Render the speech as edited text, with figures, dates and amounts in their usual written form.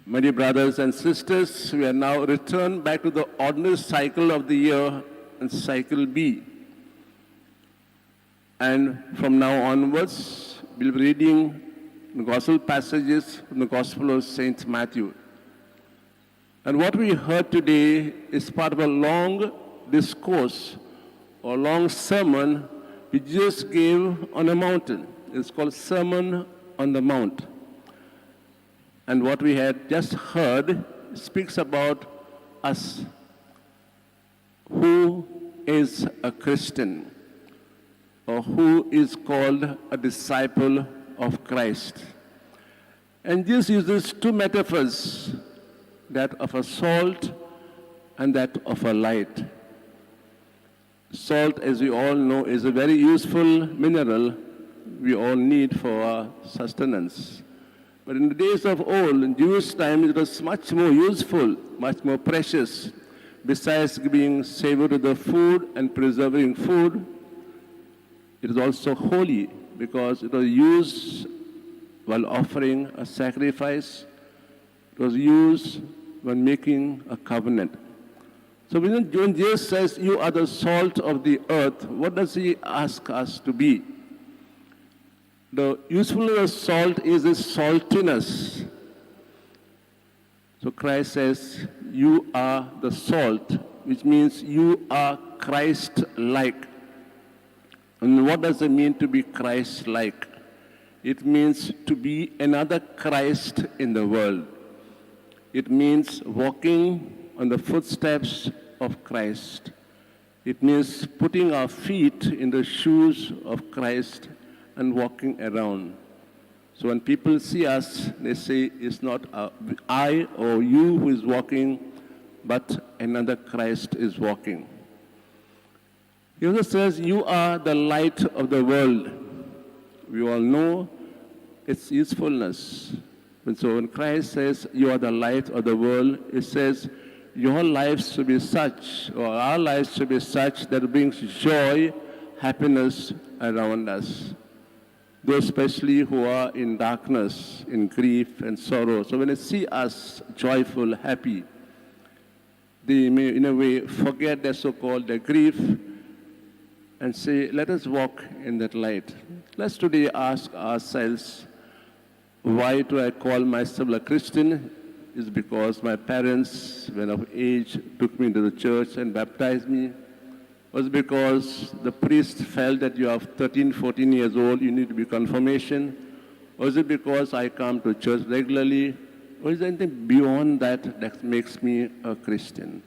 My dear brothers and sisters, we are now returned back to the ordinary cycle of the year and cycle B. And from now onwards, we'll be reading the gospel passages from the Gospel of St. Matthew. And what we heard today is part of a long discourse or long sermon we just gave on a mountain. It's called Sermon on the Mount. And what we had just heard speaks about us. Who is a Christian? Or who is called a disciple of Christ? And this uses two metaphors, that of a salt and that of a light. Salt, as we all know, is a very useful mineral we all need for our sustenance. But in the days of old, in Jewish time, it was much more useful, much more precious. Besides being savour to the food and preserving food, it is also holy because it was used while offering a sacrifice. It was used when making a covenant. So when Jesus says, you are the salt of the earth, what does he ask us to be? The usefulness of salt is its saltiness. So Christ says, you are the salt, which means you are Christ-like. And what does it mean to be Christ-like? It means to be another Christ in the world. It means walking on the footsteps of Christ. It means putting our feet in the shoes of Christ and walking around. So when people see us, they say it's not I or you who is walking, but another Christ is walking. He also says, you are the light of the world. We all know its usefulness. And so when Christ says, you are the light of the world, it says, your lives should be such, or our lives should be such that it brings joy, happiness around us. Those especially who are in darkness, in grief and sorrow. So when they see us joyful, happy, they may in a way forget their so-called their grief and say, let us walk in that light. Let's today ask ourselves, why do I call myself a Christian? It's because my parents, when of age, took me into the church and baptized me. Was because the priest felt that you are 13, 14 years old, you need to be confirmation? Or is it because I come to church regularly? Or is there anything beyond that that makes me a Christian?